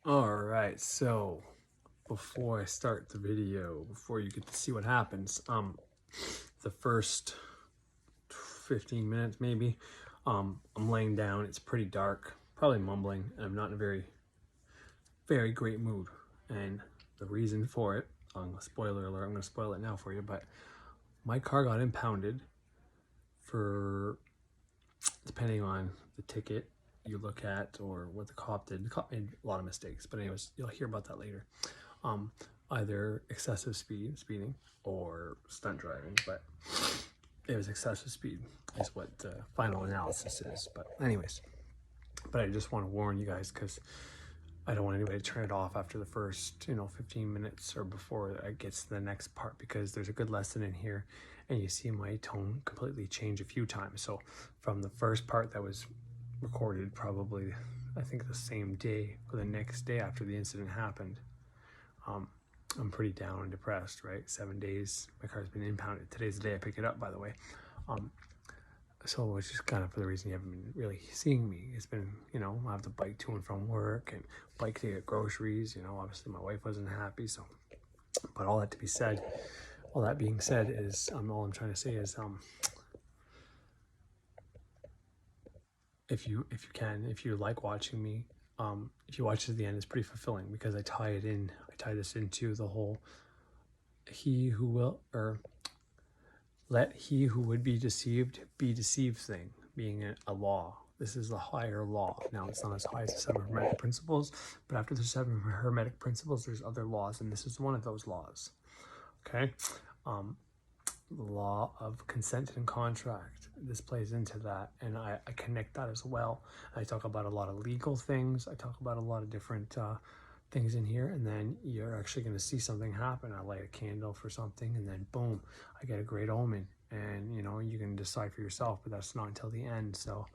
All right, so before I start the video, before you get to see what happens, the first 15 minutes maybe, I'm laying down. It's pretty dark, probably mumbling, and I'm not in a very great mood. And the reason for it, spoiler alert, I'm gonna spoil it now for you, but my car got impounded for, depending on the ticket you look at or what the cop did. The cop made a lot of mistakes, but anyways, you'll hear about that later. Either excessive speeding or stunt driving, but it was excessive speed is what the final analysis is. But anyways, I just want to warn you guys, because I don't want anybody to turn it off after the first 15 minutes or before it gets to the next part, because there's a good lesson in here, and you see my tone completely change a few times. So from the first part that was recorded probably, I think, the same day or the next day after the incident happened, I'm pretty down and depressed, right? 7 days, my car's been impounded. Today's the day I pick it up, by the way. So it's just kind of for the reason you haven't been really seeing me. It's been, I have to bike to and from work and bike to get groceries. Obviously my wife wasn't happy. So, but all that being said is, all I'm trying to say is, if you like watching me, if you watch to the end, it's pretty fulfilling, because I tie this into the whole let he who would be deceived thing, being a law. This is the higher law. Now, it's not as high as the 7 Hermetic principles, but after the 7 Hermetic principles, there's other laws, and this is one of those laws. Okay? The law of consent and contract. This plays into that, and I connect that as well. I talk about a lot of legal things. I talk about a lot of different things in here, and then you're actually going to see something happen. I light a candle for something, and then boom, I get a great omen. And you can decide for yourself, but that's not until the end. So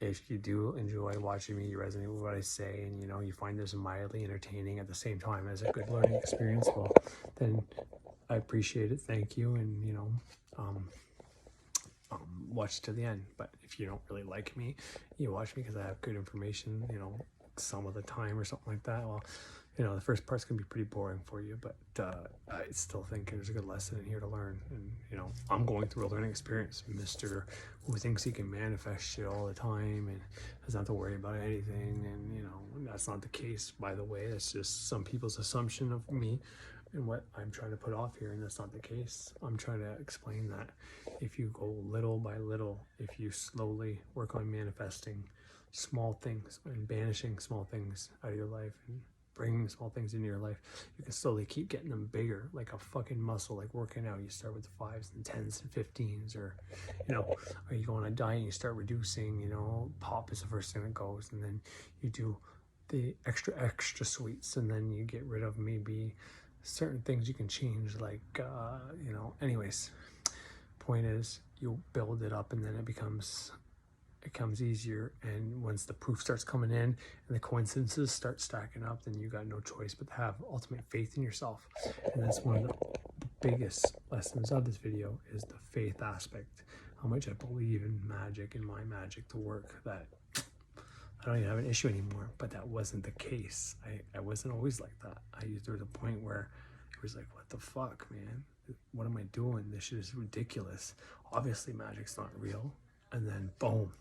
if you do enjoy watching me, you resonate with what I say, and you find this mildly entertaining at the same time as a good learning experience, well, then I appreciate it. Thank you. And watch to the end. But if you don't really like me, you watch me because I have good information, some of the time or something like that. Well, the first part's gonna be pretty boring for you, but I still think there's a good lesson in here to learn. And I'm going through a learning experience. Mr. who thinks he can manifest shit all the time and doesn't have to worry about anything, and that's not the case, by the way. That's just some people's assumption of me and what I'm trying to put off here, and that's not the case. I'm trying to explain that if you go little by little, if you slowly work on manifesting small things and banishing small things out of your life and bringing small things into your life, you can slowly keep getting them bigger, like a fucking muscle, like working out. You start with the 5s and 10s and 15s, or or you go on a diet and you start reducing, pop is the first thing that goes, and then you do the extra sweets, and then you get rid of maybe certain things you can change, like anyways, point is, you build it up, and then it becomes easier. And once the proof starts coming in and the coincidences start stacking up, then you got no choice but to have ultimate faith in yourself. And that's one of the biggest lessons of this video, is the faith aspect. How much I believe in magic and my magic to work, that I don't even have an issue anymore. But that wasn't the case. I wasn't always like that. There was a point where it was like, what the fuck, man? What am I doing? This shit is ridiculous. Obviously magic's not real. And then boom,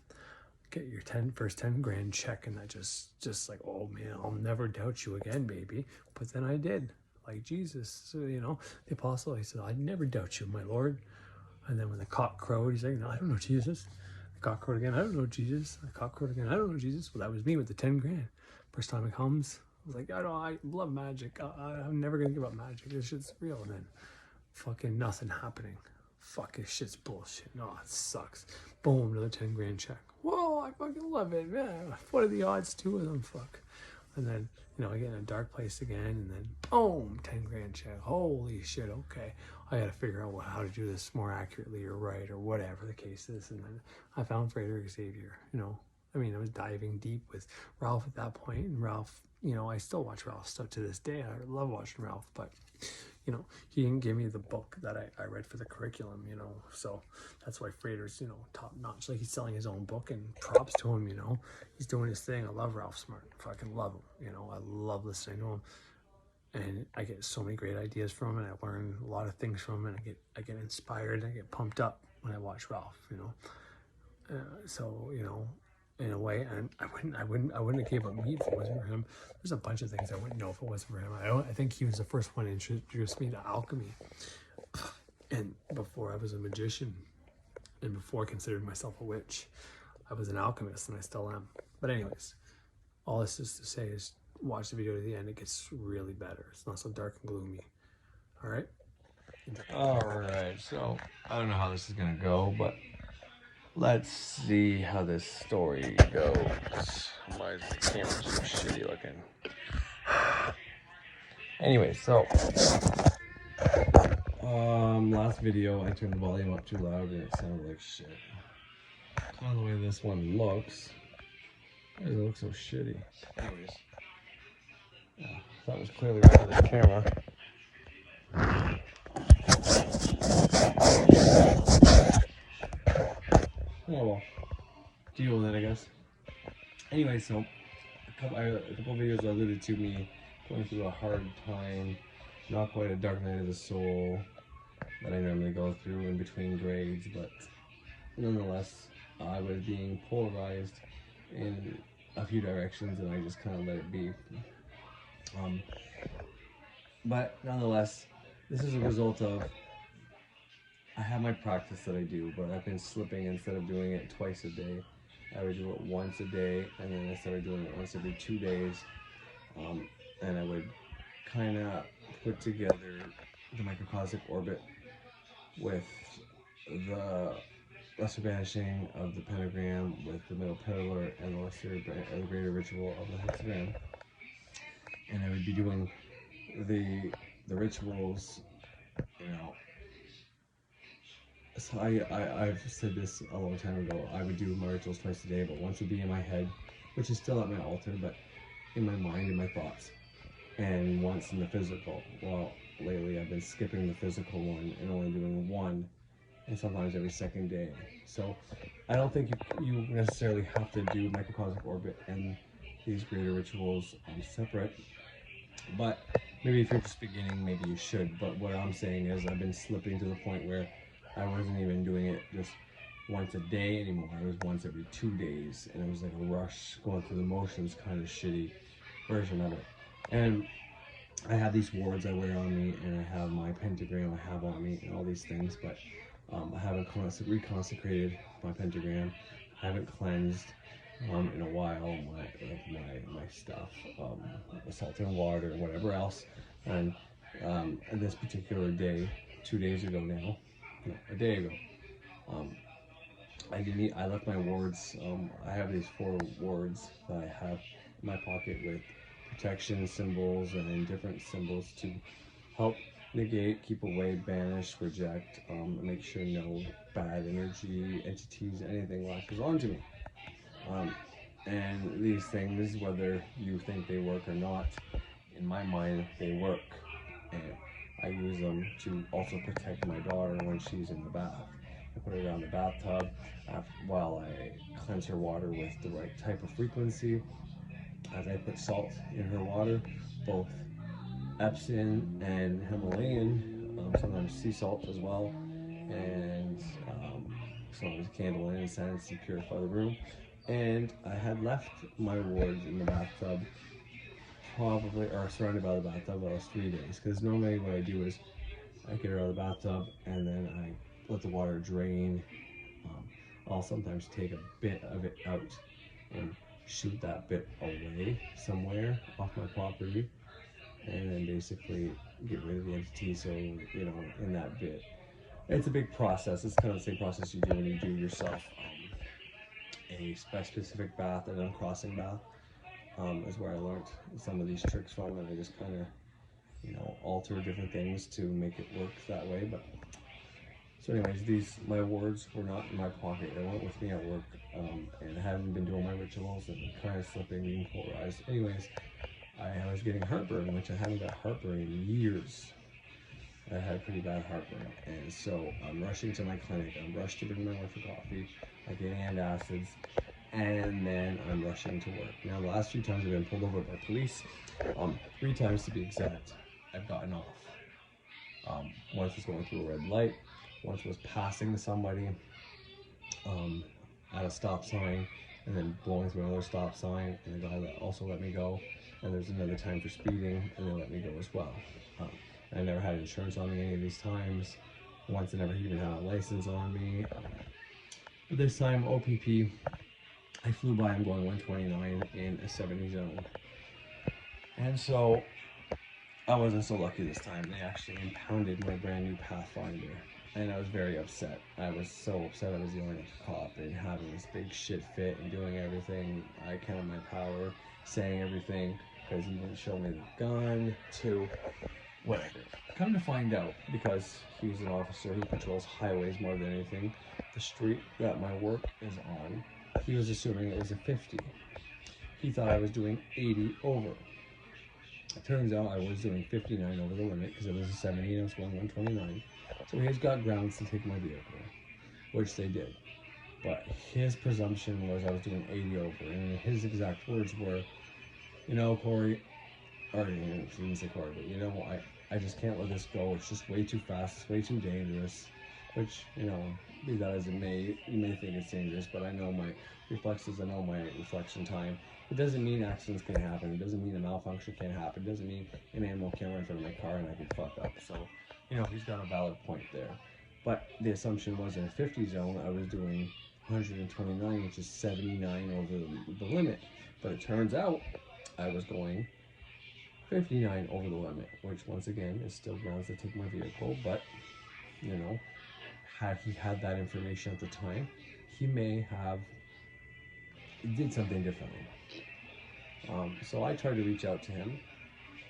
get your first 10 grand check, and that just like, oh man, I'll never doubt you again, baby. But then I did, like Jesus. So, the apostle, he said, I'd never doubt you, my Lord. And then when the cock crowed, he's like, no, I don't know Jesus. The cock crowed again, I don't know Jesus. The cock crowed again, I don't know Jesus. Well, that was me with the 10 grand. First time it comes, I was like, I love magic. I'm never gonna give up magic. This shit's real. And then fucking nothing happening. Fuck, this shit's bullshit. No, it sucks. Boom, another 10 grand check. Whoa, I fucking love it, man. What are the odds? 2 of them, fuck. And then, I get in a dark place again, and then boom, 10 grand check. Holy shit, okay. I gotta figure out how to do this more accurately or right, or whatever the case is. And then I found Frederick Xavier, I was diving deep with Ralph at that point, and Ralph, I still watch Ralph stuff to this day. I love watching Ralph, but you know, he didn't give me the book that I read for the curriculum, you know, so that's why Frater's, you know, top notch. Like, he's selling his own book, and props to him, you know, he's doing his thing. I love Ralph Smart. Fucking love him, you know, I love listening to him, and I get so many great ideas from him, and I learn a lot of things from him, and I get inspired, and I get pumped up when I watch Ralph, you know. So, you know, in a way, and I wouldn't have gave up meat if it wasn't for him. There's a bunch of things I wouldn't know if it wasn't for him. I think he was the first one to introduce me to alchemy, and before I was a magician, and before I considered myself a witch, I was an alchemist, and I still am. But anyways, all this is to say is watch the video to the end. It gets really better. It's not so dark and gloomy. All right. All right. So I don't know how this is gonna go, but let's see how this story goes. My camera's so shitty looking. Anyway, so last video I turned the volume up too loud and it sounded like shit. Kind of the way this one looks. Why does it look so shitty? Anyways, that was clearly right with the camera. Oh well, deal with it, I guess. Anyway, so a couple videos alluded to me going through a hard time, not quite a dark night of the soul that I normally go through in between grades, but nonetheless, I was being polarized in a few directions, and I just kind of let it be. But nonetheless, this is a result of, I have my practice that I do, but I've been slipping. Instead of doing it twice a day, I would do it once a day, and then I started doing it once every 2 days. And I would kind of put together the microcosmic orbit with the lesser banishing of the pentagram, with the middle pillar, and the greater ritual of the hexagram. And I would be doing the rituals, you know. So I've said this a long time ago. I would do my rituals twice a day, but once would be in my head, which is still at my altar, but in my mind, in my thoughts, and once in the physical. Well, lately I've been skipping the physical one and only doing one, and sometimes every second day. So I don't think you necessarily have to do microcosmic orbit and these greater rituals separate, but maybe if you're just beginning, maybe you should. But what I'm saying is I've been slipping to the point where I wasn't even doing it just once a day anymore. It was once every 2 days, and it was like a rush, going through the motions, kind of shitty version of it. And I have these wards I wear on me, and I have my pentagram I have on me, and all these things, but I haven't reconsecrated my pentagram. I haven't cleansed in a while my stuff, salt and water and whatever else. And this particular day, 2 days ago now, no, a day ago, I left my wards. I have these 4 wards that I have in my pocket with protection symbols and different symbols to help negate, keep away, banish, reject, make sure no bad energy, entities, anything latches onto me. And these things, whether you think they work or not, in my mind, they work. And I use them to also protect my daughter when she's in the bath. I put her around the bathtub while I cleanse her water with the right type of frequency. As I put salt in her water, both Epsom and Himalayan, sometimes sea salt as well, and sometimes candle and incense to purify the room. And I had left my wards in the bathtub, probably, or surrounded by the bathtub, about 3 days. Because normally what I do is I get her out of the bathtub and then I let the water drain. I'll sometimes take a bit of it out and shoot that bit away somewhere off my property, and then basically get rid of the entity. So, you know, in that bit, it's a big process. It's kind of the same process you do when you do yourself a specific bath, an uncrossing bath, is where I learned some of these tricks from, and I just kind of, you know, alter different things to make it work that way. But so anyways, my wards were not in my pocket. They went with me at work, and I haven't been doing my rituals and kind of slipping, being polarized. Anyways, I was getting heartburn, which I haven't got heartburn in years. I had pretty bad heartburn, and so I'm rushing to my clinic. I'm rushed to bring my wife a coffee. I get antacids, and then I'm rushing to work. Now, the last few times I've been pulled over by police, 3 times to be exact, I've gotten off. Once was going through a red light, once was passing somebody at a stop sign, and then blowing through another stop sign, and the guy that also let me go. And there's another time for speeding, and they let me go as well. I never had insurance on me any of these times. Once I never even had a license on me. But this time, OPP, I flew by. I'm going 129 in a 70 zone. And so I wasn't so lucky this time. They actually impounded my brand new Pathfinder. And I was very upset. I was so upset. I was yelling at the cop and having this big shit fit and doing everything I can in my power, saying everything because he didn't show me the gun, to whatever. Come to find out, because he's an officer who patrols highways more than anything, the street that my work is on, he was assuming it was a 50. He thought I was doing 80 over. It turns out I was doing 59 over the limit because it was a 70 and I was going 129. So he's got grounds to take my vehicle, which they did. But his presumption was I was doing 80 over, and his exact words were, you know, Corey, or he didn't say Corey, but you know, I just can't let this go. It's just way too fast. It's way too dangerous. Which, you know, be that as it may, you may think it's dangerous, but I know my reflexes, I know my reflection time. It doesn't mean accidents can happen. It doesn't mean a malfunction can't happen. It doesn't mean an animal can't run in front of my car and I can fuck up. So, you know, he's got a valid point there. But the assumption was in a 50 zone, I was doing 129, which is 79 over the limit. But it turns out I was going 59 over the limit, which once again is still grounds to take my vehicle. But, you know, had he had that information at the time, he may have did something differently. So I tried to reach out to him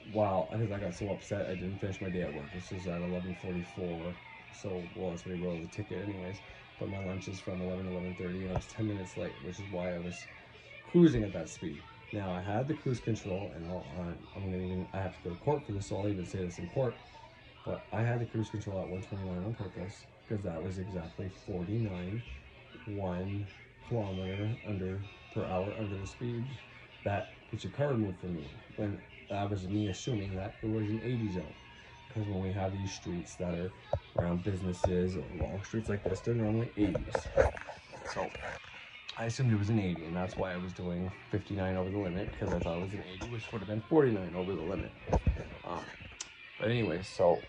because I got so upset I didn't finish my day at work. This was at 11:44, so well, that's when he wrote the ticket anyways. But my lunch is from 11 to 11:30, and I was 10 minutes late, which is why I was cruising at that speed. Now I had the cruise control, and I have to go to court for this, so I'll even say this in court. But I had the cruise control at 129 on purpose because that was exactly 49, 1 kilometer per hour under the speed that gets your car removed from me. When that was me assuming that it was an 80 zone. Because when we have these streets that are around businesses or long streets like this, they're normally 80s. So I assumed it was an 80, and that's why I was doing 59 over the limit, because I thought it was an 80, which would have been 49 over the limit. But anyway, so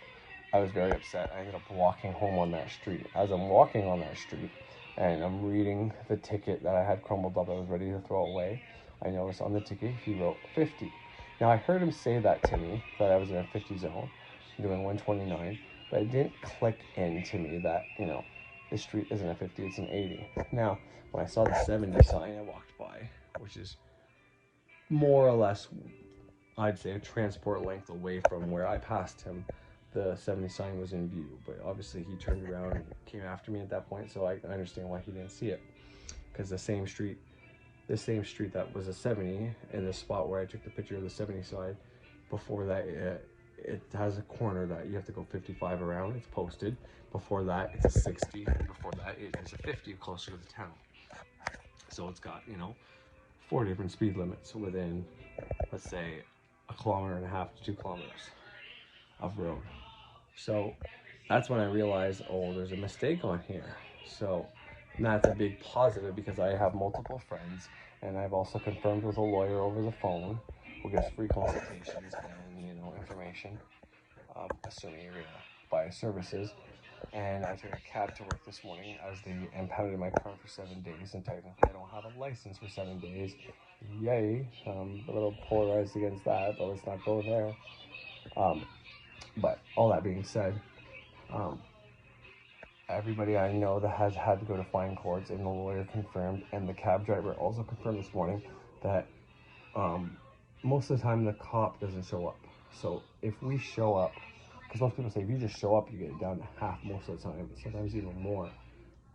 I was very upset. I ended up walking home on that street. As I'm walking on that street, and I'm reading the ticket that I had crumbled up, I was ready to throw away, I noticed on the ticket he wrote 50. Now I heard him say that to me, that I was in a 50 zone, doing 129, but it didn't click into me that, you know, this street isn't a 50, it's an 80. Now, when I saw the 70 sign, I walked by, which is more or less, I'd say, a transport length away from where I passed him. The 70 sign was in view, but obviously he turned around and came after me at that point, so I understand why he didn't see it. Because the same street that was a 70, in the spot where I took the picture of the 70 side, before that, it has a corner that you have to go 55 around. It's posted. Before that, it's a 60. Before that, it is a 50 closer to the town. So it's got, you know, 4 different speed limits within, let's say, 1.5 kilometers to 2 kilometers of road. So that's when I realized, oh, there's a mistake on here. So that's a big positive, because I have multiple friends, and I've also confirmed with a lawyer over the phone who gives free consultations and, you know, information, assuming you're gonna buy services. And I took a cab to work this morning as they impounded my car for 7 days, and technically I don't have a license for 7 days. Yay! A little polarized against that, but let's not go there. But all that being said, everybody I know that has had to go to fine courts, and the lawyer confirmed, and the cab driver also confirmed this morning, that most of the time the cop doesn't show up. So if we show up, because most people say if you just show up, you get it down to half most of the time, sometimes even more.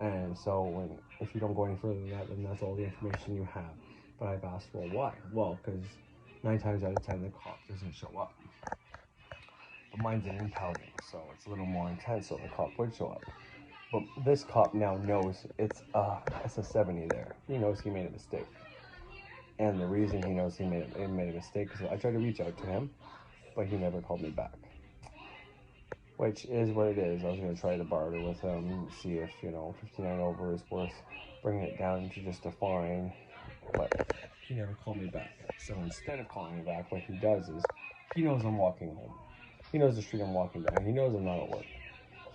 And so if you don't go any further than that, then that's all the information you have. But I've asked, well, why? Well, because 9 times out of 10 the cop doesn't show up. but mine's an impounding, so it's a little more intense, so the cop would show up. But this cop now knows it's a 70 there. He knows he made a mistake. And the reason he knows he made a mistake is I tried to reach out to him, but he never called me back. Which is what it is. I was going to try to barter with him, see if, 59 over is worth bringing it down to just a fine. But he never called me back. So instead of calling me back, what he does is he knows I'm walking home. He knows the street I'm walking down. He knows I'm not at work.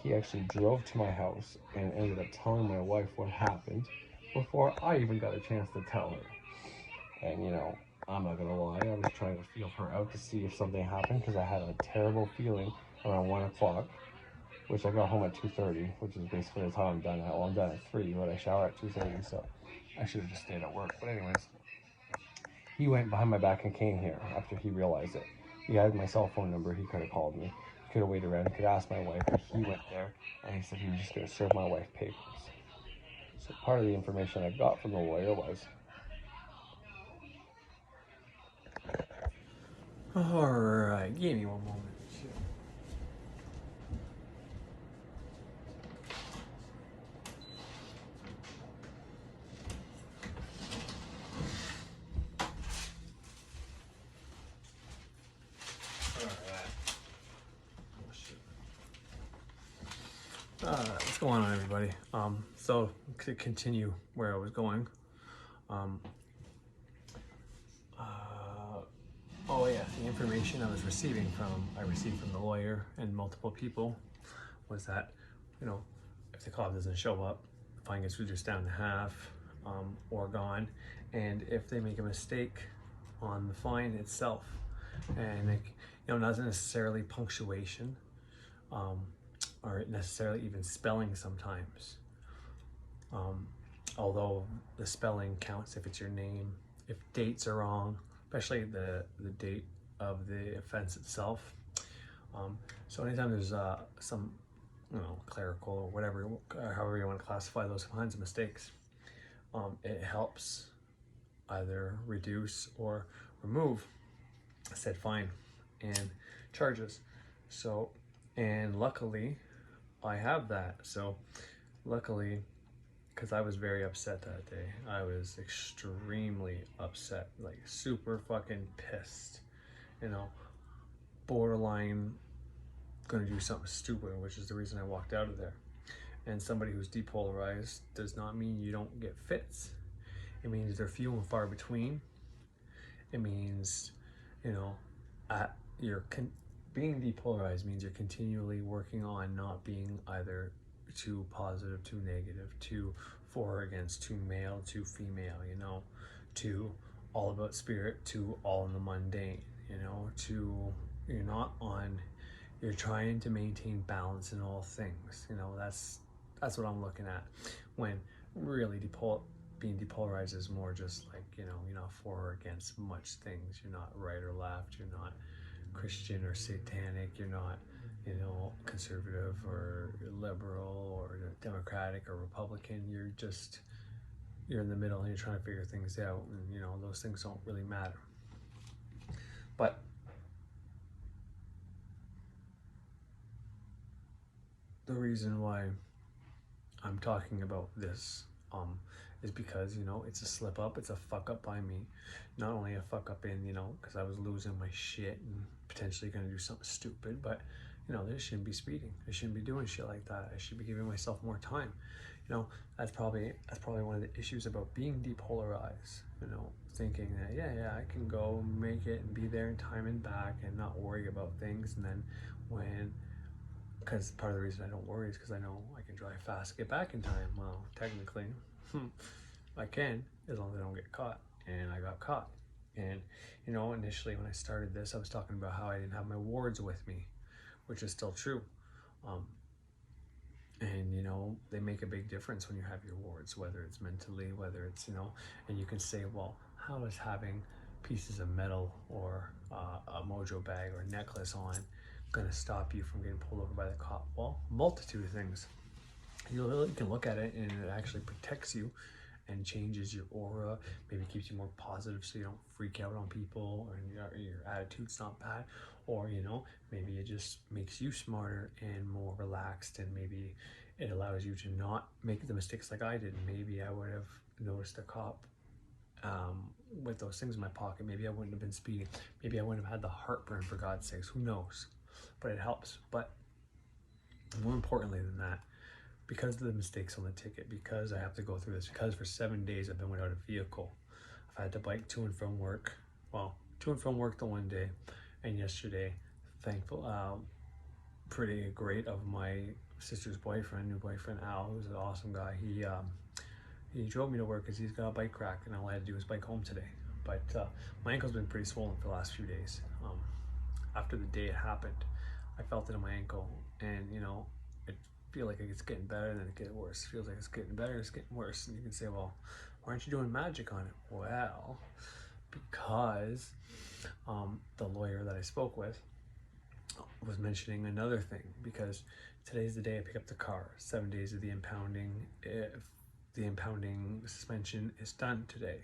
He actually drove to my house and ended up telling my wife what happened before I even got a chance to tell her. And I'm not gonna lie, I was trying to feel her out to see if something happened because I had a terrible feeling around 1 o'clock, which I got home at 2:30, which is basically the time I'm done at. Well, I'm done at 3, but I shower at 2:30, so I should have just stayed at work. But anyways, he went behind my back and came here after he realized it. He had my cell phone number, he could have called me. He could have waited around, he could have asked my wife, but he went there and he said he was just going to serve my wife papers. So part of the information I got from the lawyer was, Alright, give me one moment. Shit. What's going on, everybody? So to continue where I was going, oh yeah, the information I received from the lawyer and multiple people was that, if the cop doesn't show up, the fine gets reduced down to half, or gone, and if they make a mistake on the fine itself, and not necessarily punctuation, or necessarily even spelling sometimes. Although the spelling counts if it's your name, if dates are wrong, especially the date of the offense itself. So anytime there's some, clerical or whatever, however you want to classify those kinds of mistakes, it helps either reduce or remove said fine and charges. So, and luckily I have that. So luckily, because I was very upset that day. I was extremely upset, like super fucking pissed, borderline gonna do something stupid, which is the reason I walked out of there. And somebody who's depolarized does not mean you don't get fits. It means they're few and far between. It means, being depolarized means you're continually working on not being either too positive, too negative, too for or against, too male, too female, too all about spirit, too all in the mundane, you're trying to maintain balance in all things. That's what I'm looking at when really being depolarized is more just like, you're not for or against much things. You're not right or left. You're not Christian or satanic. You're not, conservative or liberal or democratic or Republican. You're in the middle and you're trying to figure things out, and those things don't really matter. But the reason why I'm talking about this is because it's a slip up, it's a fuck up by me. Not only a fuck up in because I was losing my shit and potentially gonna do something stupid, but this shouldn't be speeding. I shouldn't be doing shit like that. I should be giving myself more time. That's probably one of the issues about being depolarized. Thinking that yeah, I can go make it and be there in time and back and not worry about things, and then because part of the reason I don't worry is because I know I can drive fast, get back in time. Well, technically, I can, as long as I don't get caught. And I got caught. And, initially when I started this, I was talking about how I didn't have my wards with me, which is still true. And, they make a big difference when you have your wards, whether it's mentally, whether it's, and you can say, well, how is having pieces of metal or a mojo bag or necklace on going to stop you from getting pulled over by the cop? Well, multitude of things. You can look at it and it actually protects you, and changes your aura, maybe keeps you more positive so you don't freak out on people, or your attitude's not bad, or you know, maybe it just makes you smarter and more relaxed, and maybe it allows you to not make the mistakes like I did. Maybe I would have noticed a cop with those things in my pocket. Maybe I wouldn't have been speeding. Maybe I wouldn't have had the heartburn, for God's sakes. Who knows? But it helps. But more importantly than that, because of the mistakes on the ticket, because I have to go through this, because for 7 days I've been without a vehicle. I've had to bike to and from work. Well, to and from work the one day, and yesterday, thankful, pretty great of my sister's boyfriend, new boyfriend Al, who's an awesome guy. He drove me to work because he's got a bike crack, and all I had to do was bike home today. But my ankle's been pretty swollen for the last few days. After the day it happened, I felt it in my ankle, and you know, I feel like it's getting better, and then it gets worse. It feels like it's getting better, it's getting worse. And you can say, well, why aren't you doing magic on it? Well, because the lawyer that I spoke with was mentioning another thing, because today's the day I pick up the car. 7 days of the impounding. If the impounding suspension is done today,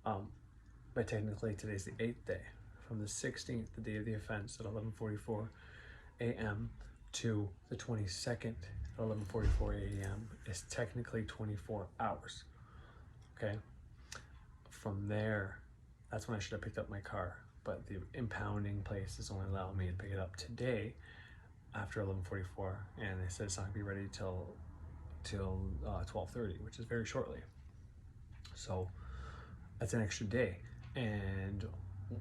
but technically today's the 8th day. From the 16th, the day of the offense, at 11:44 a.m. to the 22nd at 11:44 a.m. is technically 24 hours. Okay. From there, that's when I should have picked up my car. But the impounding place is only allowing me to pick it up today after 11:44, and they said it's not gonna be ready till 12:30, which is very shortly. So that's an extra day. And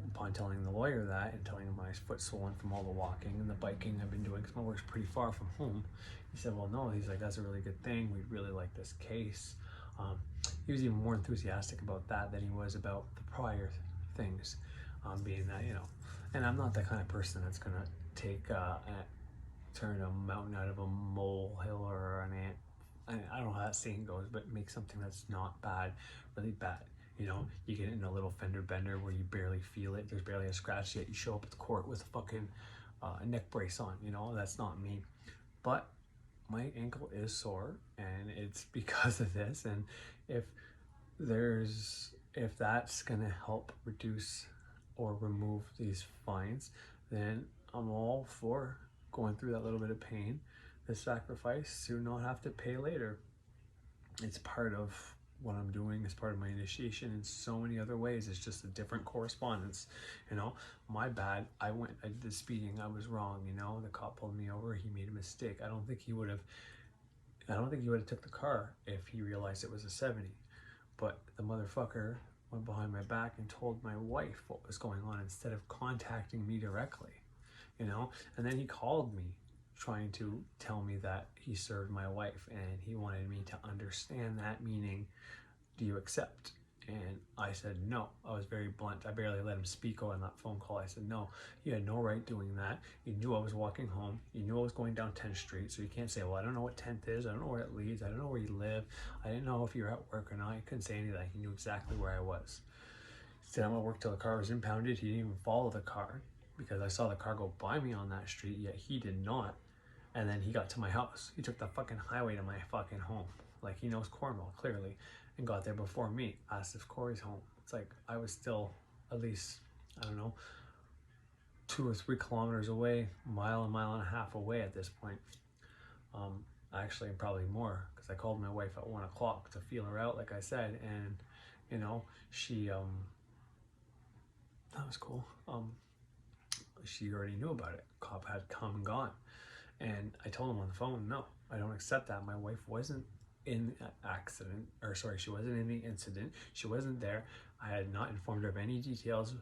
upon telling the lawyer that, and telling him my foot's swollen from all the walking and the biking I've been doing, because my work's pretty far from home, he said, well, no, he's like, that's a really good thing. We'd really like this case. He was even more enthusiastic about that than he was about the prior things, being that, you know, and I'm not that kind of person that's gonna take turn a mountain out of a molehill or an ant. I don't know how that saying goes, but make something that's not bad really bad. You know, you get in a little fender bender where you barely feel it, there's barely a scratch, yet you show up at the court with a fucking neck brace on. You know, that's not me. But my ankle is sore, and it's because of this. And if that's gonna help reduce or remove these fines, then I'm all for going through that little bit of pain, the sacrifice to not have to pay later. It's part of what I'm doing, it's part of my initiation in so many other ways. It's just a different correspondence. You know, my bad, I did the speeding, I was wrong, you know, the cop pulled me over, he made a mistake. I don't think he would have took the car if he realized it was a 70. But the motherfucker went behind my back and told my wife what was going on instead of contacting me directly, you know. And then he called me trying to tell me that he served my wife, and he wanted me to understand that, meaning, do you accept? And I said no. I was very blunt. I barely let him speak on that phone call. I said, no, you had no right doing that. You knew I was walking home. You knew I was going down 10th Street. So you can't say, well, I don't know what 10th is. I don't know where it leads. I don't know where you live. I didn't know if you were at work or not. I couldn't say any of that. He knew exactly where I was. He said, I'm gonna work till the car was impounded. He didn't even follow the car because I saw the car go by me on that street, yet he did not. And then he got to my house. He took the fucking highway to my fucking home. Like, he knows Cornwall, clearly, and got there before me. Asked if Corey's home. It's like, I was still at least, I don't know, 2 or 3 kilometers away, a mile and a half away at this point. Actually, probably more, because I called my wife at 1 o'clock to feel her out, like I said, and, you know, she, that was cool. She already knew about it. Cop had come and gone. And I told him on the phone, no, I don't accept that. My wife wasn't in an accident, or sorry, she wasn't in the incident. She wasn't there. I had not informed her of any details.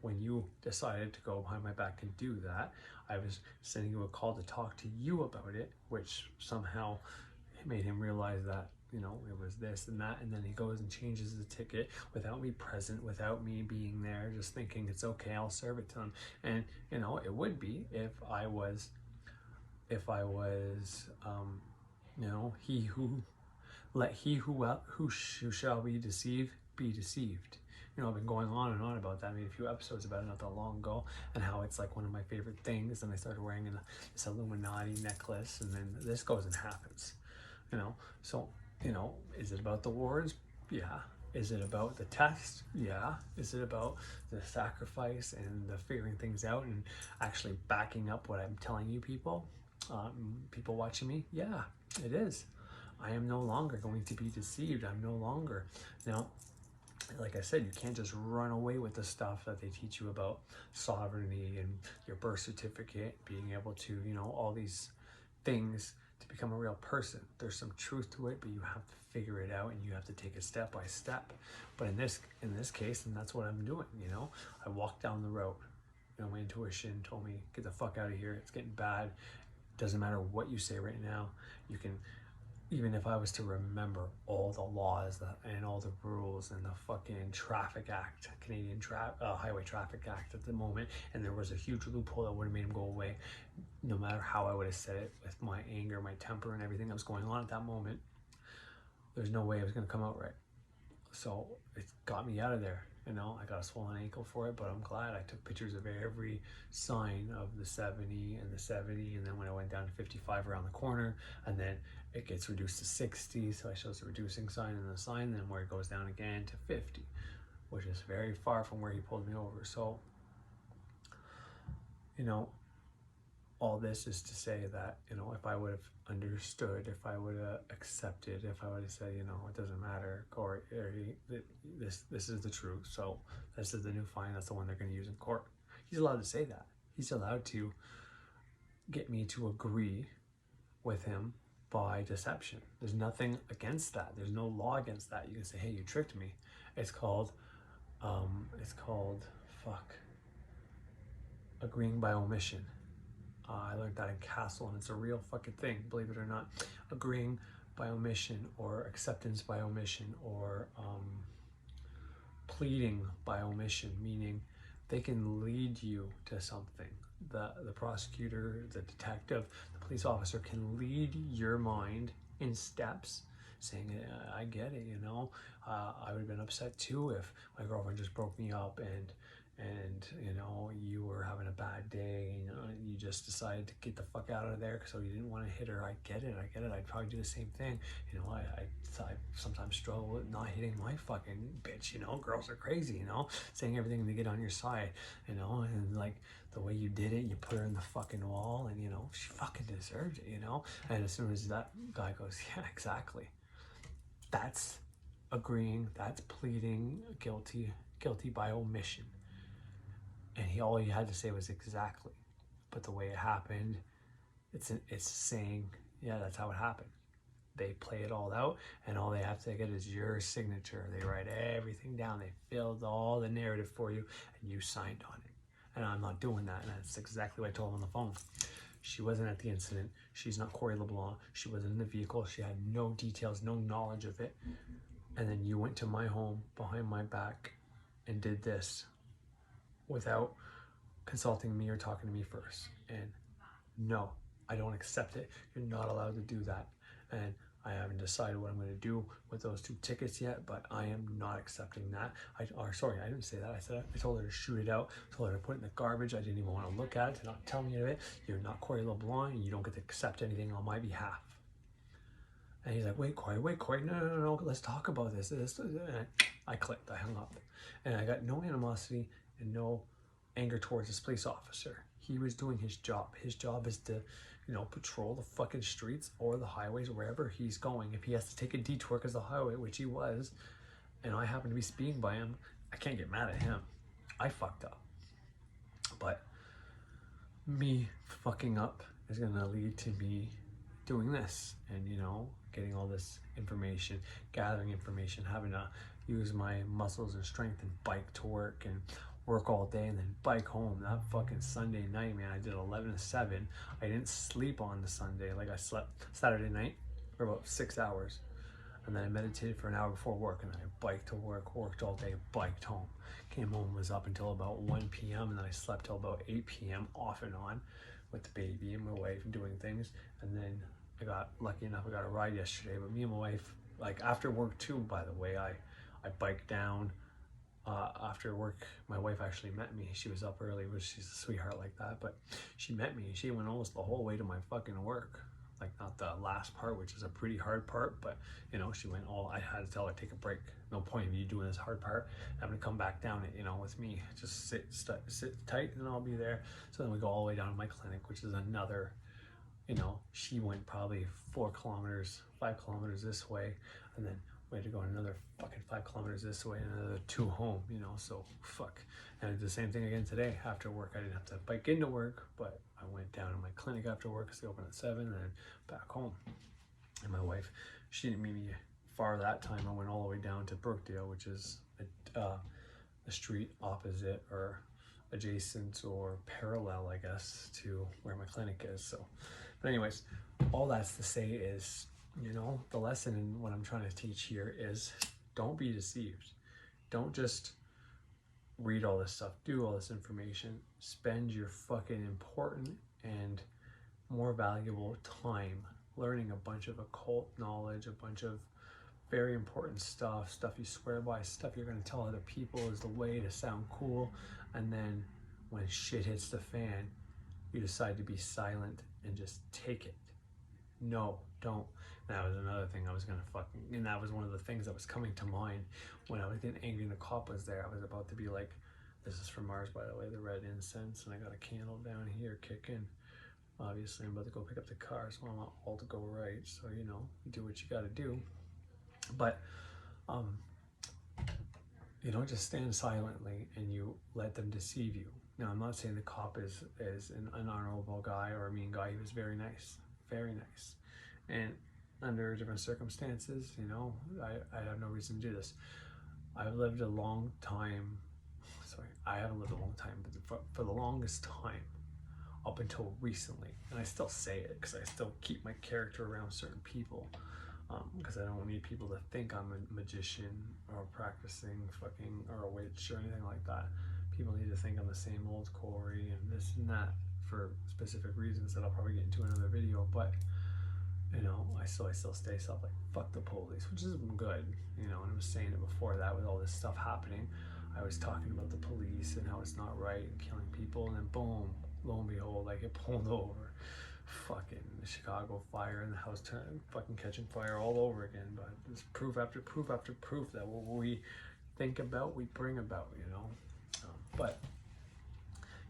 When you decided to go behind my back and do that, I was sending you a call to talk to you about it, which somehow made him realize that, you know, it was this and that. And then he goes and changes the ticket without me present, without me being there, just thinking it's okay, I'll serve it to him. And, you know, it would be if I was, you know, who shall be deceived, be deceived. You know, I've been going on and on about that. I made a few episodes about it not that long ago, and how it's like one of my favorite things. And I started wearing this Illuminati necklace, and then this goes and happens. You know, so, you know, is it about the wars? Yeah. Is it about the test? Yeah. Is it about the sacrifice and the figuring things out and actually backing up what I'm telling you people? People watching me? Yeah, it is. I am no longer going to be deceived. I'm no longer. Now, like I said, you can't just run away with the stuff that they teach you about sovereignty and your birth certificate, being able to, all these things to become a real person. There's some truth to it, but you have to figure it out and you have to take it step by step. But in this case, and that's what I'm doing, I walked down the road. My intuition told me, get the fuck out of here. It's getting bad. Doesn't matter what you say right now. You can, even if I was to remember all the laws and all the rules and the fucking traffic act, Canadian Highway Traffic Act at the moment, and there was a huge loophole that would have made him go away, no matter how I would have said it with my anger, my temper, and everything that was going on at that moment, there's no way it was going to come out right. So it got me out of there. I got a swollen ankle for it, but I'm glad I took pictures of every sign of the 70 and the 70, and then when I went down to 55 around the corner, and then it gets reduced to 60, so I shows the reducing sign and the sign, then where it goes down again to 50, which is very far from where he pulled me over. So, all this is to say that, if I would have understood, if I would have accepted, if I would have said, it doesn't matter, Corey, this is the truth, so this is the new fine, that's the one they're going to use in court. He's allowed to say that. He's allowed to get me to agree with him by deception. There's nothing against that. There's no law against that. You can say, hey, you tricked me. It's called agreeing by omission. I learned that in Castle, and it's a real fucking thing, believe it or not. Agreeing by omission, or acceptance by omission, or pleading by omission, meaning they can lead you to something. The prosecutor, the detective, the police officer can lead your mind in steps, saying, I get it, I would have been upset too if my girlfriend just broke me up and you were having a bad day, you just decided to get the fuck out of there so you didn't want to hit her. I get it. I'd probably do the same thing. I sometimes struggle with not hitting my fucking bitch. Girls are crazy, saying everything to get on your side, and like the way you did it, you put her in the fucking wall, and she fucking deserved it, and as soon as that guy goes, yeah, exactly, that's agreeing, that's pleading guilty by omission. And all he had to say was exactly. But the way it happened, it's saying, yeah, that's how it happened. They play it all out, and all they have to get is your signature. They write everything down. They filled all the narrative for you, and you signed on it. And I'm not doing that, and that's exactly what I told him on the phone. She wasn't at the incident. She's not Corey LeBlanc. She wasn't in the vehicle. She had no details, no knowledge of it. And then you went to my home behind my back and did this without consulting me or talking to me first. And no, I don't accept it. You're not allowed to do that. And I haven't decided what I'm going to do with those 2 tickets yet, but I am not accepting that. I didn't say that. I told her to shoot it out. I told her to put it in the garbage. I didn't even want to look at it, to not tell me of it. You're not Corey LeBlanc, and you don't get to accept anything on my behalf. And he's like, wait, Corey, no, let's talk about this. And I clicked, I hung up. And I got no animosity and no anger towards this police officer. He was doing his job. His job is to, patrol the fucking streets or the highways, wherever he's going. If he has to take a detour because the highway, which he was, and I happen to be speeding by him, I can't get mad at him. I fucked up. But me fucking up is going to lead to me doing this and, getting all this information, gathering information, having to use my muscles and strength and bike to work and work all day and then bike home. That fucking Sunday night, man, I did 11 to 7. I didn't sleep on the Sunday. Like, I slept Saturday night for about 6 hours, and then I meditated for an hour before work, and then I biked to work, worked all day, biked home. Came home, was up until about 1 p.m. and then I slept till about 8 p.m. off and on with the baby and my wife and doing things. And then I got lucky enough, I got a ride yesterday. But me and my wife, like after work too, by the way, I biked down. After work, my wife actually met me. She was up early, which she's a sweetheart like that, but she met me. She went almost the whole way to my fucking work. like not the last part, which is a pretty hard part, but you know, she went all, I had to tell her, take a break. No point of you doing this hard part, having to come back down it, you know, with me. Just sit tight and I'll be there. So then we go all the way down to my clinic, which is another, you know, she went probably 4 kilometers, 5 kilometers this way, and then we had to go another fucking 5 kilometers this way and another 2 home, you know, so fuck. And I did the same thing again today after work. I didn't have to bike into work, but I went down to my clinic after work because they open at 7 and then back home. And my wife, she didn't meet me far that time. I went all the way down to Brookdale, which is a street opposite or adjacent or parallel, I guess, to where my clinic is. So, but anyways, all that's to say is, you know, the lesson in what I'm trying to teach here is don't be deceived. Don't just read all this stuff, do all this information, spend your fucking important and more valuable time learning a bunch of occult knowledge, a bunch of very important stuff you swear by, stuff you're going to tell other people is the way to sound cool, and then when shit hits the fan, you decide to be silent and just take it. No, don't. That was another thing I was gonna fucking, and that was one of the things that was coming to mind when I was getting angry and the cop was there. I was about to be like, this is from Mars, by the way, the red incense, and I got a candle down here kicking. Obviously, I'm about to go pick up the car, so I want all to go right. So, you know, you do what you gotta do. But, you don't just stand silently and you let them deceive you. Now, I'm not saying the cop is an honorable guy or a mean guy. He was very nice, very nice. And under different circumstances, you know, I have no reason to do this. I've lived a long time, I haven't lived a long time, but for the longest time, up until recently, and I still say it because I still keep my character around certain people, because I don't need people to think I'm a magician or practicing fucking or a witch or anything like that. People need to think I'm the same old Corey and this and that for specific reasons that I'll probably get into another video, but you know, I still stay self, like fuck the police, which is good, you know. And I was saying it before that with all this stuff happening, I was talking about the police and how it's not right and killing people, and then boom, lo and behold, I get pulled over. Fucking the Chicago fire and the house fucking catching fire all over again. But there's proof after proof after proof that what we think about, we bring about, you know. But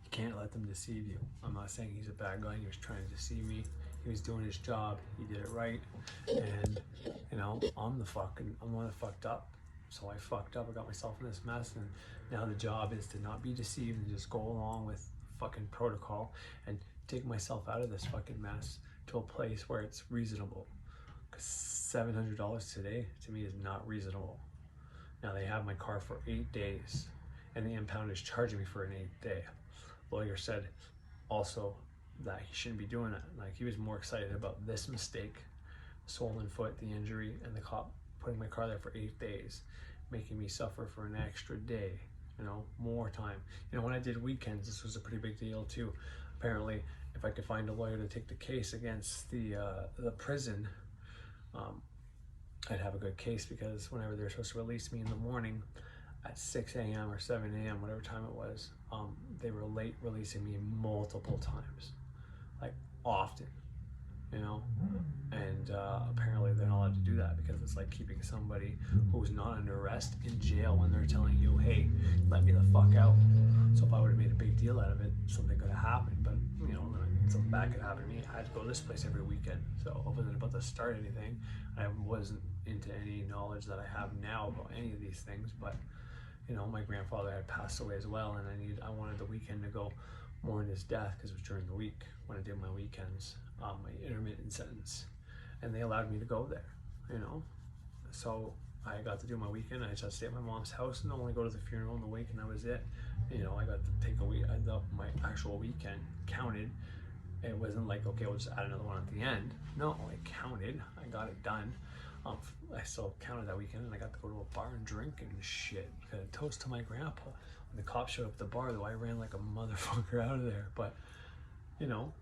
you can't let them deceive you. I'm not saying he's a bad guy. He was trying to deceive me. He was doing his job. He did it right. And, you know, I'm the one that fucked up. So I fucked up. I got myself in this mess. And now the job is to not be deceived and just go along with fucking protocol and take myself out of this fucking mess to a place where it's reasonable. Because $700 today, to me, is not reasonable. Now they have my car for 8 days. And the impound is charging me for an 8th day. Lawyer said also that he shouldn't be doing it. Like, he was more excited about this mistake, swollen foot, the injury, and the cop putting my car there for 8 days, making me suffer for an extra day, you know, more time. You know, when I did weekends, this was a pretty big deal too. Apparently, if I could find a lawyer to take the case against the prison, I'd have a good case, because whenever they're supposed to release me in the morning at 6 a.m. or 7 a.m., whatever time it was, they were late releasing me multiple times, like often, you know. And apparently they're not allowed to do that, because it's like keeping somebody who's not under arrest in jail when they're telling you, hey, let me the fuck out. So if I would have made a big deal out of it, something could have happened. But you know, something bad could happen to me. I had to go to this place every weekend, so I wasn't about to start anything. I wasn't into any knowledge that I have now about any of these things. But you know, my grandfather had passed away as well, and I wanted the weekend to go mourn his death, because it was during the week when I did my weekends, my intermittent sentence, and they allowed me to go there, you know. So I got to do my weekend. I just had to stay at my mom's house and only go to the funeral in the wake, and that was it. You know, I got to take a week. I thought my actual weekend counted. It wasn't like, okay, we'll just add another one at the end. No, it counted. I got it done. I still counted that weekend, and I got to go to a bar and drink and shit. Got a toast to my grandpa. When the cops showed up at the bar, though, I ran like a motherfucker out of there. But, you know,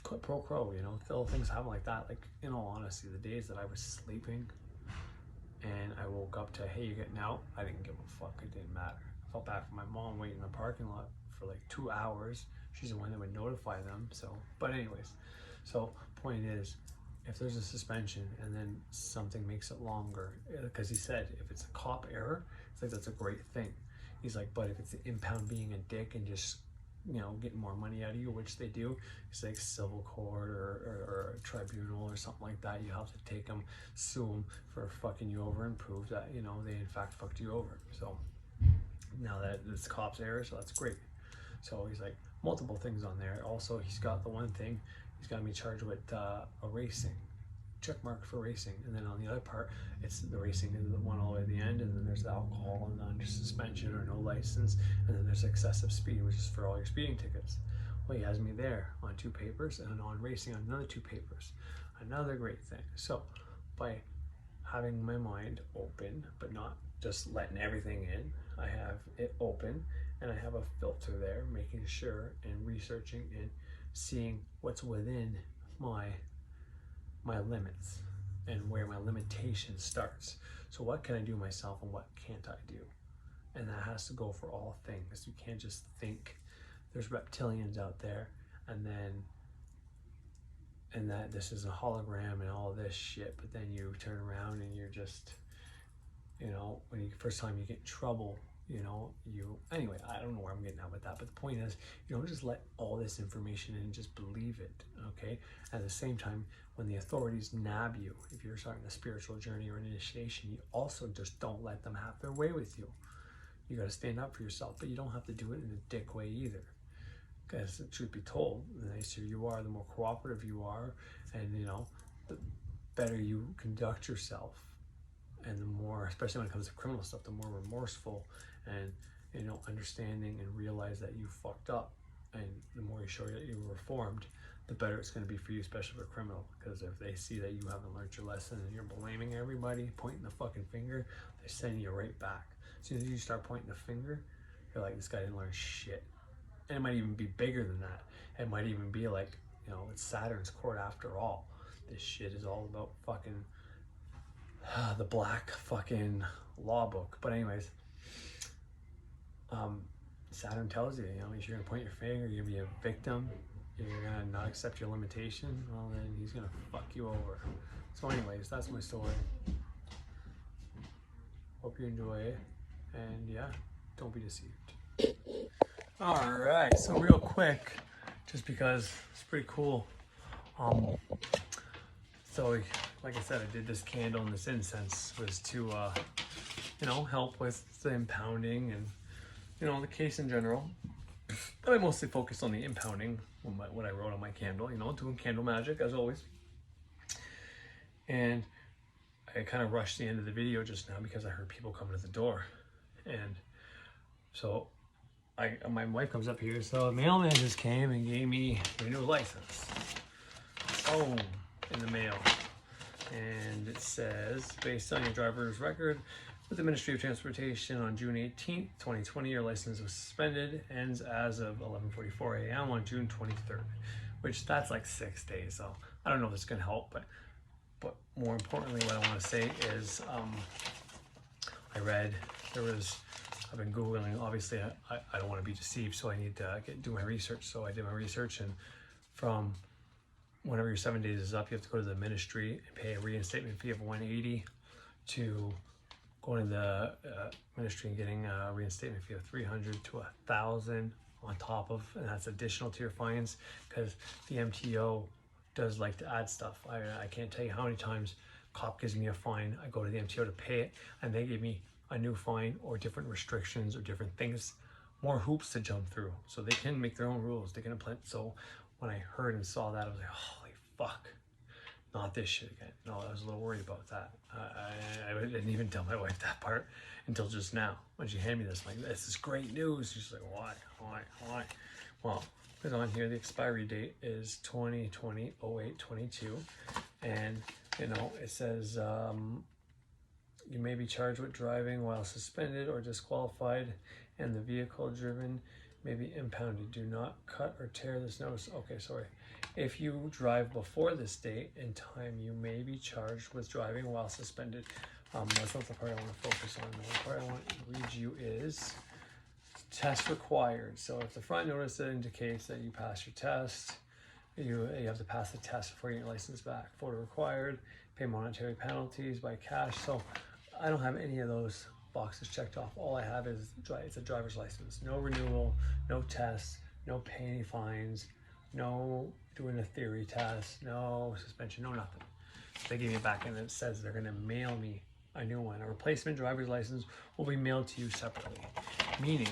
quid pro quo, you know, little things happen like that. Like, in all honesty, the days that I was sleeping and I woke up to, hey, you're getting out, I didn't give a fuck. It didn't matter. I felt bad for my mom waiting in the parking lot for like 2 hours. She's the one that would notify them. So, but anyways, So point is, if there's a suspension and then something makes it longer, because he said if it's a cop error, it's like that's a great thing. He's like, but if it's the impound being a dick and just, you know, getting more money out of you, which they do, it's like civil court or a tribunal or something like that. You have to take them, sue them for fucking you over and prove that, you know, they in fact fucked you over. So now that it's cops error, so that's great. So he's like, multiple things on there. Also, he's got the one thing, he's got me charged with a racing check mark for racing, and then on the other part, it's the racing is the one all the way at the end, and then there's the alcohol and under suspension or no license, and then there's excessive speed, which is for all your speeding tickets. Well, he has me there on 2 papers and on racing on another 2 papers. Another great thing. So by having my mind open but not just letting everything in, I have it open and I have a filter there, making sure and researching and seeing what's within my limits and where my limitation starts. So what can I do myself and what can't I do? And that has to go for all things. You can't just think there's reptilians out there and that this is a hologram and all this shit, but then you turn around and you're just, you know, when you first time you get in trouble, you know, anyway, I don't know where I'm getting at with that, but the point is, you don't just let all this information in and just believe it, okay? At the same time, when the authorities nab you, if you're starting a spiritual journey or an initiation, you also just don't let them have their way with you. You got to stand up for yourself, but you don't have to do it in a dick way either. Because the truth be told, the nicer you are, the more cooperative you are, and you know, the better you conduct yourself, and the more, especially when it comes to criminal stuff, the more remorseful and, you know, understanding and realize that you fucked up, and the more you show that you were reformed, the better it's going to be for you, especially for criminal. Because if they see that you haven't learned your lesson and you're blaming everybody, pointing the fucking finger, they send you right back. As soon as you start pointing the finger, you're like, this guy didn't learn shit. And it might even be bigger than that. It might even be like, you know, it's Saturn's court after all. This shit is all about fucking the black fucking law book. But anyways, Saturn tells you, you know, if you're gonna point your finger, you're gonna be a victim, you're gonna not accept your limitation, well then he's gonna fuck you over. So anyways, that's my story. Hope you enjoy it, and yeah, don't be deceived. All right, so real quick, just because it's pretty cool. So like I said, I did this candle and this incense was to, you know, help with the impounding and, you know, the case in general. But I mostly focused on the impounding, what I wrote on my candle, you know, doing candle magic as always. And I kind of rushed the end of the video just now because I heard people coming to the door. And so my wife comes up here, so the mailman just came and gave me a new license. Oh, in the mail. And it says, based on your driver's record with the Ministry of Transportation on June 18th, 2020, your license was suspended, ends as of 11:44 a.m. on June 23rd, which that's like 6 days. So I don't know if it's gonna help, but more importantly, what I want to say is, I read I've been Googling, obviously I don't want to be deceived, so I need to do my research. So I did my research, and from whenever your 7 days is up, you have to go to the ministry and pay a reinstatement fee of $180 to going to the ministry and getting a reinstatement fee of $300 to $1,000 on top of, and that's additional to your fines, because the MTO does like to add stuff. I can't tell you how many times cop gives me a fine, I go to the MTO to pay it, and they give me a new fine or different restrictions or different things, more hoops to jump through. So they can make their own rules. They can implement. So when I heard and saw that, I was like, holy fuck, not this shit again. No, I was a little worried about that. I didn't even tell my wife that part until just now when she handed me this. I'm like, this is great news. She's like, why? Well, because on here the expiry date is 20/08/22, and you know it says you may be charged with driving while suspended or disqualified, and the vehicle driven may be impounded. Do not cut or tear this notice. Okay, sorry. If you drive before this date in time, you may be charged with driving while suspended. That's not the part I want to focus on. The part I want to read you is test required. So if the front notice that indicates that you passed your test, You have to pass the test before you get your license back. Photo required, pay monetary penalties by cash. So I don't have any of those boxes checked off. All I have is it's a driver's license. No renewal, no tests, no pay any fines, no doing a theory test, no suspension, no nothing. So they give me back and it says they're gonna mail me a new one. A replacement driver's license will be mailed to you separately, meaning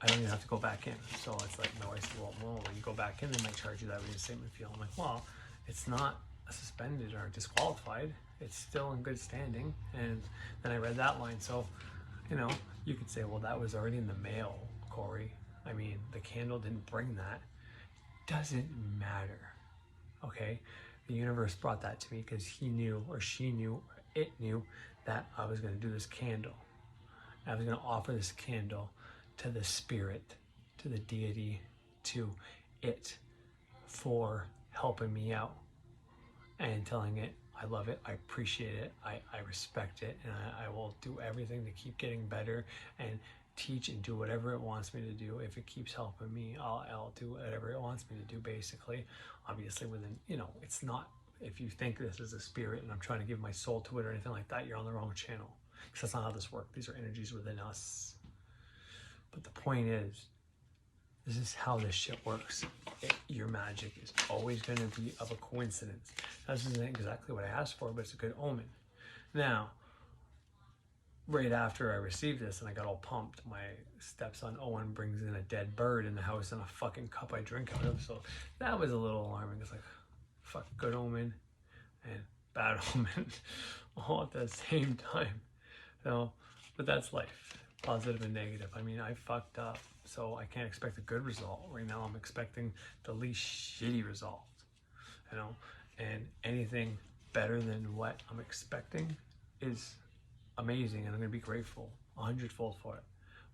I don't even have to go back in. So it's like, no, I said, well, when you go back in, they might charge you that reinstatement fee. I'm like, well, it's not suspended or disqualified. It's still in good standing. And then I read that line. So, you know, you could say, well, that was already in the mail, Corey. I mean, the candle didn't bring that. Doesn't matter, okay? The universe brought that to me because he knew, or she knew, or it knew that I was going to do this candle. I was going to offer this candle to the spirit, to the deity, to it for helping me out and telling it I love it, I appreciate it, I respect it, and I will do everything to keep getting better and teach and do whatever it wants me to do. If it keeps helping me, I'll do whatever it wants me to do, basically. Obviously within, you know, it's not, if you think this is a spirit and I'm trying to give my soul to it or anything like that, you're on the wrong channel, because that's not how this works. These are energies within us. But the point is, this is how this shit works. Your magic is always going to be of a coincidence. This isn't exactly what I asked for, but it's a good omen. Now, right after I received this and I got all pumped, my stepson Owen brings in a dead bird in the house in a fucking cup I drink out of. So that was a little alarming. It's like, fuck, good omen and bad omen all at the same time. So, but that's life. Positive and negative. I mean, I fucked up, so I can't expect a good result. Right now I'm expecting the least shitty result, you know, and anything better than what I'm expecting is amazing, and I'm gonna be grateful 100-fold for it.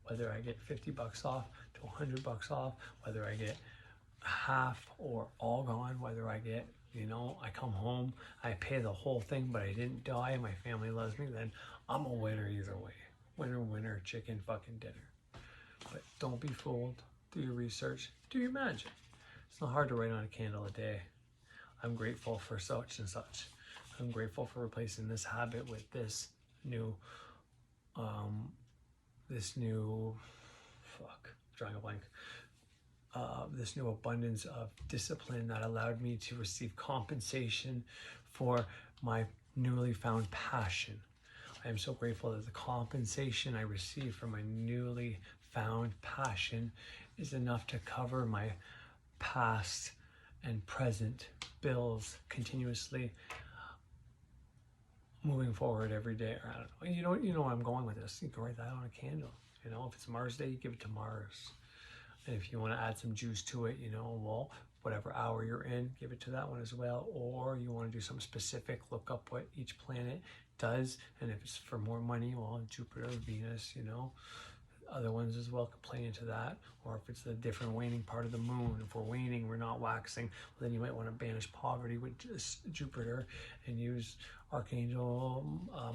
Whether I get 50 bucks off to 100 bucks off, whether I get half or all gone, whether I get, you know, I come home, I pay the whole thing, but I didn't die and my family loves me, then I'm a winner either way. Winner, winner, chicken fucking dinner. But don't be fooled. Do your research. Do your magic. It's not hard to write on a candle a day. I'm grateful for such and such. I'm grateful for replacing this habit with this new, drawing a blank. This new abundance of discipline that allowed me to receive compensation for my newly found passion. I am so grateful that the compensation I receive for my newly found passion is enough to cover my past and present bills continuously moving forward every day. Or I don't know. You know where I'm going with this. You can write that on a candle. You know, if it's Mars Day, you give it to Mars. And if you want to add some juice to it, you know, well, whatever hour you're in, give it to that one as well. Or you want to do something specific, look up what each planet does, and if it's for more money, well, Jupiter, Venus, you know, other ones as well could play into that. Or if it's a different waning part of the moon, if we're waning, we're not waxing, well, then you might want to banish poverty with just Jupiter and use Archangel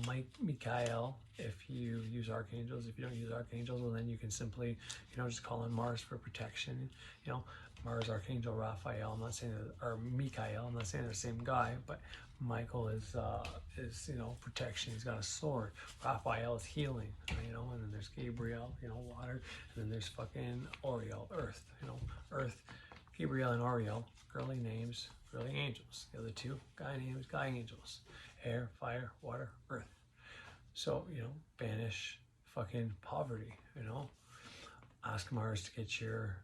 Michael if you use archangels. If you don't use archangels, well, then you can simply, you know, just call on Mars for protection. You know, Mars, Archangel Raphael, I'm not saying that, or Michael, I'm not saying they're the same guy, but Michael is you know, protection. He's got a sword. Raphael is healing, you know, and then there's Gabriel, you know, water, and then there's fucking Oriel, earth, you know, earth. Gabriel and Oriel, girly names, girly angels. The other two, guy names, guy angels. Air, fire, water, earth. So, you know, banish fucking poverty, you know. Ask Mars to get your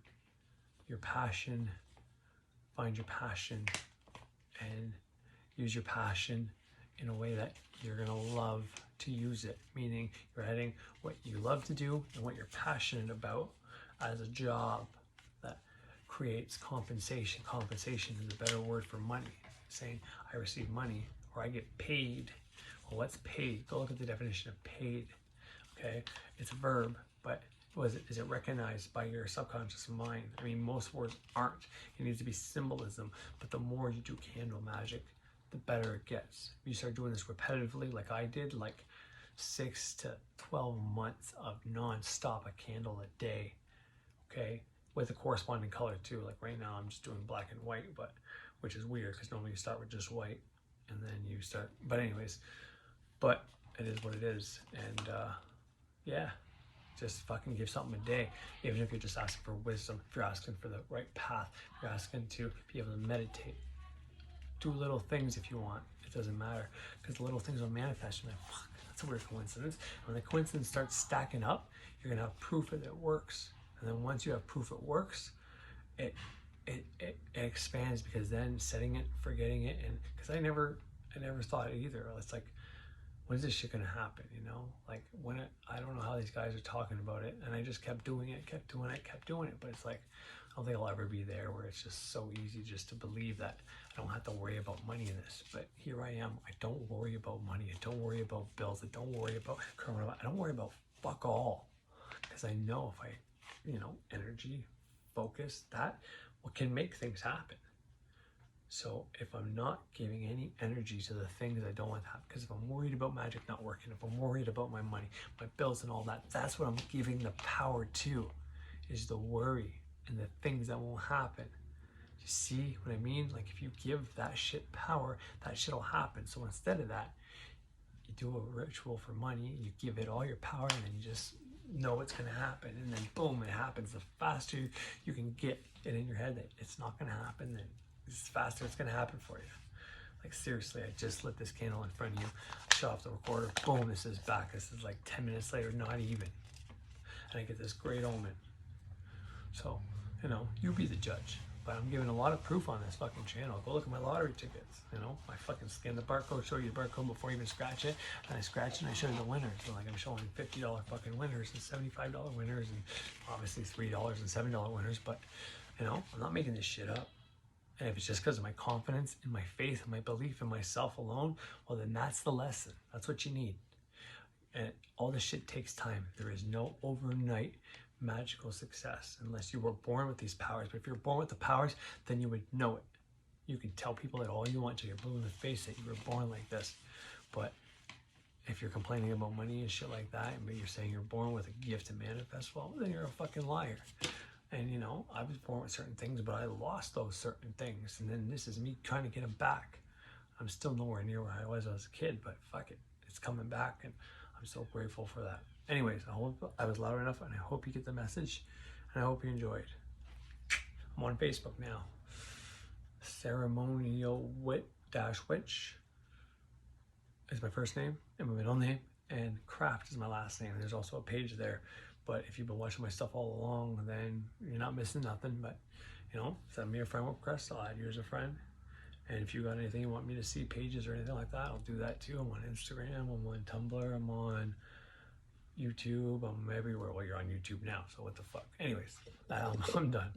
passion, find your passion, and use your passion in a way that you're gonna love to use it. Meaning you're adding what you love to do and what you're passionate about as a job that creates compensation. Compensation is a better word for money. Saying I receive money or I get paid. Well, what's paid? Go look at the definition of paid. Okay, it's a verb, but is it recognized by your subconscious mind? I mean, most words aren't. It needs to be symbolism, but the more you do candle magic, the better it gets. If you start doing this repetitively, like I did, like 6 to 12 months of non-stop a candle a day, okay? with a corresponding color too. Like right now I'm just doing black and white, but which is weird because normally you start with just white and then you start, but anyways, but it is what it is. And yeah, just fucking give something a day, even if you're just asking for wisdom, if you're asking for the right path, if you're asking to be able to meditate. Do little things if you want, it doesn't matter, because the little things will manifest. You're like, fuck, that's a weird coincidence. And when the coincidence starts stacking up, you're gonna have proof that it works. And then once you have proof it works, it expands, because then setting it, forgetting it, and because I never thought it either. It's like, when's this shit gonna happen? You know, like when I don't know how these guys are talking about it, and I just kept doing it, but it's like, I don't think I'll ever be there where it's just so easy just to believe that I don't have to worry about money in this. But here I am. I don't worry about money. I don't worry about bills. I don't worry about coronavirus. I don't worry about fuck all, because I know if I, you know, energy, focus, that what can make things happen. So if I'm not giving any energy to the things I don't want to happen, because if I'm worried about magic not working, if I'm worried about my money, my bills and all that, that's what I'm giving the power to, is the worry and the things that won't happen. You see what I mean? Like if you give that shit power, that shit will happen. So instead of that, you do a ritual for money, you give it all your power, and then you just know it's going to happen, and then boom, it happens. The faster you can get it in your head that it's not going to happen, then the faster it's going to happen for you. Like seriously, I just lit this candle in front of you, I shut off the recorder, boom, this is back. This is like 10 minutes later, not even, and I get this great omen. So, you know, you be the judge. But I'm giving a lot of proof on this fucking channel. Go look at my lottery tickets. You know, I fucking scan the barcode, show you the barcode before you even scratch it. And I scratch it and I show you the winners. So like I'm showing $50 fucking winners and $75 winners and obviously $3 and $7 winners. But, you know, I'm not making this shit up. And if it's just because of my confidence and my faith and my belief in myself alone, well then that's the lesson. That's what you need. And all this shit takes time. There is no overnight magical success unless you were born with these powers. But if you're born with the powers, then you would know it. You can tell people that all you want till you're blue in the face that you were born like this. But if you're complaining about money and shit like that, but you're saying you're born with a gift to manifest, well, then you're a fucking liar. And you know, I was born with certain things, but I lost those certain things. And then this is me trying to get them back. I'm still nowhere near where I was as a kid, but fuck it, it's coming back, and I'm so grateful for that. Anyways, I hope I was loud enough, and I hope you get the message, and I hope you enjoyed. I'm on Facebook now. Ceremonial Witch is my first name and my middle name, and Craft is my last name. There's also a page there, but if you've been watching my stuff all along, then you're not missing nothing. But you know, send me a friend request, I'll add you as a friend. And if you got anything you want me to see, pages or anything like that, I'll do that too. I'm on Instagram, I'm on Tumblr, I'm on YouTube, I'm everywhere. Well, you're on YouTube now, so what the fuck. Anyways, I'm done.